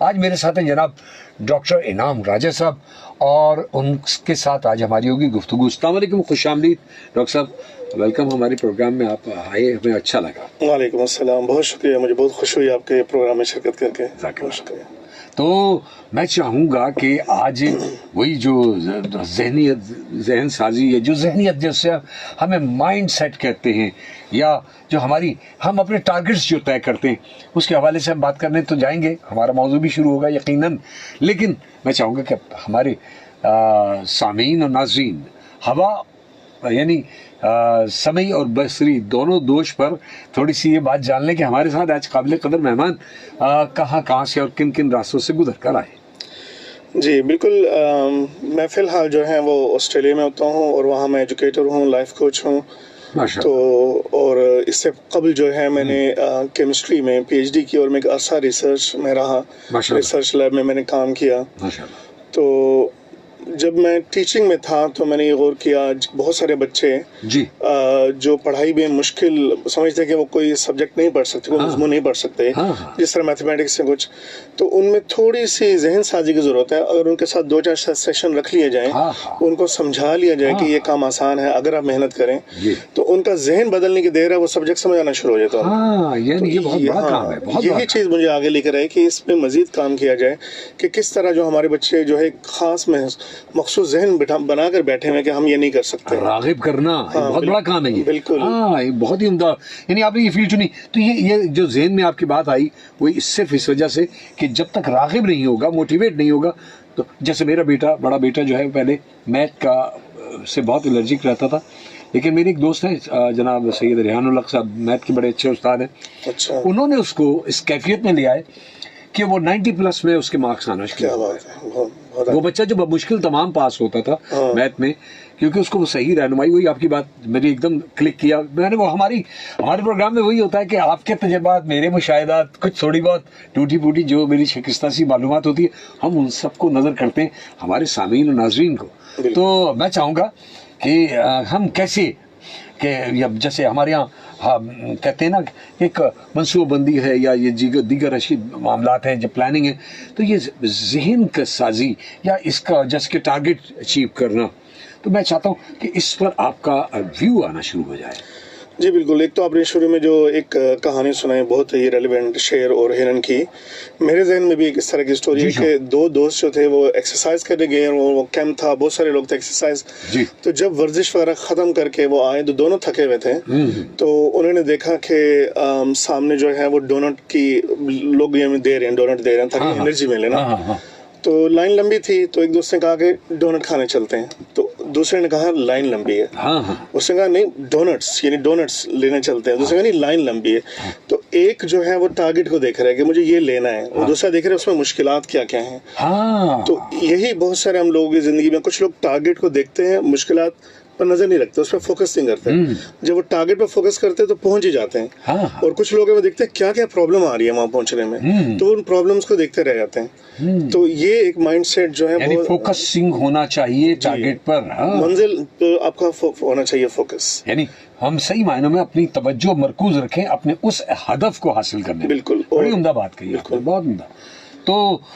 آج میرے ساتھ ہیں جناب ڈاکٹر انعام راجہ صاحب اور ان کے ساتھ آج ہماری ہوگی گفتگو. السلام علیکم, خوش آمدید ڈاکٹر صاحب, ویلکم ہمارے پروگرام میں, آپ آئے, ہمیں اچھا لگا. وعلیکم السلام, بہت شکریہ, مجھے بہت خوش ہوئی آپ کے پروگرام میں شرکت کر کے, بہت شکریہ. تو میں چاہوں گا کہ آج وہی جو ذہن سازی ہے, جو ذہنیت جیسے ہمیں مائنڈ سیٹ کہتے ہیں, یا جو ہم اپنے ٹارگٹس جو طے کرتے ہیں, اس کے حوالے سے ہم بات کرنے تو جائیں گے. ہمارا موضوع بھی شروع ہوگا یقیناً, لیکن میں چاہوں گا کہ ہمارے سامعین اور ناظرین ہوا یعنی سمعی اور بصری دونوں دوش پر تھوڑی سی یہ بات جان لیں کہ ہمارے ساتھ آج قابل قدر مہمان کہاں سے اور کن کن راستوں سے گزر کر آئے. جی بالکل, میں فی الحال جو ہے وہ آسٹریلیا میں ہوتا ہوں اور وہاں میں ایجوکیٹر ہوں, لائف کوچ ہوں. تو اور اس سے قبل جو ہے میں نے کیمسٹری میں پی ایچ ڈی کی اور میں ایک عرصہ ریسرچ میں رہا, ریسرچ لیب میں نے کام کیا. تو جب میں ٹیچنگ میں تھا تو میں نے یہ غور کیا, بہت سارے بچے جو پڑھائی میں مشکل سمجھتے کہ وہ کوئی سبجیکٹ نہیں پڑھ سکتے, کوئی مضمون نہیں پڑھ سکتے, جس طرح میتھمیٹکس سے کچھ, تو ان میں تھوڑی سی ذہن سازی کی ضرورت ہے. اگر ان کے ساتھ 2-4 سیشن رکھ لیے جائیں, ان کو سمجھا لیا جائے کہ یہ کام آسان ہے اگر آپ محنت کریں, تو ان کا ذہن بدلنے کی دیر ہے, وہ سبجیکٹ سمجھ آنا شروع ہو جاتا ہے. یہی چیز مجھے آگے لے کر آئی کہ اس پہ مزید کام کیا جائے کہ کس طرح جو ہمارے بچے جو ہے خاص مخصوص ذہن بنا کر بیٹھے ہوئے کہ ہم یہ نہیں کر سکتے, راغب کرنا بہت بڑا کام ہے یہ. بالکل, بہت ہی عمدہ. یعنی آپ نے یہ فیلڈ چنی, تو یہ جو ذہن میں آپ کی بات آئی وہ صرف اس وجہ سے کہ جب تک راغب نہیں ہوگا, موٹیویٹ نہیں ہوگا, تو جیسے میرا بڑا بیٹا جو ہے پہلے میتھ کا سے بہت الرجک رہتا تھا, لیکن میری ایک دوست ہے جناب سید ریحان الحق صاحب, میتھ کے بڑے اچھے استاد ہیں. اچھا, انہوں نے اس کو اس کیفیت میں لے آئے کہ وہ 90+ میں اس کے مارکس آنا شروع ہو. وہ بچہ جو مشکل تمام پاس ہوتا تھا میتھ میں, کیونکہ اس کو وہ صحیح رہنمائی, وہی آپ کی بات میری ایک دم کلک کیا میں نے. وہ ہمارے پروگرام میں وہی ہوتا ہے کہ آپ کے تجربات, میرے مشاہدات, کچھ تھوڑی بہت ٹوٹی پھوٹی جو میری شکستہ سی معلومات ہوتی ہے, ہم ان سب کو نظر کرتے ہیں ہمارے سامعین اور ناظرین کو. تو میں چاہوں گا کہ ہم کیسے کہ جیسے ہمارے یہاں کہتے ہیں نا ایک منصوبہ بندی ہے یا یہ دیگر معاملات ہیں, جب پلاننگ ہے, تو یہ ذہن کا سازی یا اس کا جیسے کہ ٹارگٹ اچیو کرنا, تو میں چاہتا ہوں کہ اس پر آپ کا ویو آنا شروع ہو جائے. جی بالکل. ایک تو آپ نے شروع میں جو ایک کہانی سنائی بہت ہی ریلیونٹ, شیر اور ہرن کی, میرے ذہن میں بھی ایک اس طرح کی اسٹوری ہے کہ 2 دوست جو تھے وہ ایکسرسائز کرنے گئے, وہ کیمپ تھا, بہت سارے لوگ تھے ایکسرسائز. تو جب ورزش وغیرہ ختم کر کے وہ آئے تو دونوں تھکے ہوئے تھے, تو انہوں نے دیکھا کہ سامنے جو ہے وہ ڈونٹ کی لوگ دے رہے ہیں, ڈونٹ دے رہے ہیں تاکہ انرجی ملے نا. تو لائن لمبی تھی, تو ایک دوست نے کہا کہ ڈونٹ کھانے چلتے ہیں, تو دوسرے نے کہا لائن لمبی ہے. اس نے کہا نہیں ڈونٹس, یعنی ڈونٹس لینے چلتے ہیں. دوسرے نے کہا نہیں لائن لمبی ہے. تو ایک جو ہے وہ ٹارگٹ کو دیکھ رہا ہے کہ مجھے یہ لینا ہے, اور دوسرا دیکھ رہا ہے اس میں مشکلات کیا کیا ہیں. تو یہی بہت سارے ہم لوگوں کی زندگی میں, کچھ لوگ ٹارگٹ کو دیکھتے ہیں, مشکلات پر نظر نہیں رکھتے, اس پہ فوکس نہیں کرتے. جب وہ ٹارگٹ پہ فوکس کرتے ہیں تو پہنچ ہی جاتے ہیں. اور کچھ لوگ وہ دیکھتے ہیں کیا کیا پرابلم آ رہی ہے وہاں پہنچنے میں, تو ان پرابلمس کو دیکھتے رہ جاتے ہیں. تو یہ ایک مائنڈ سیٹ جو ہے فوکسنگ ہونا چاہیے ٹارگٹ پر, منزل آپ کا ہونا چاہیے فوکس, یعنی ہم صحیح معنوں میں اپنی توجہ مرکوز رکھیں اپنے اس ہدف کو حاصل کرنے. بالکل, بڑی عمدہ بات کہی, بہت عمدہ. تو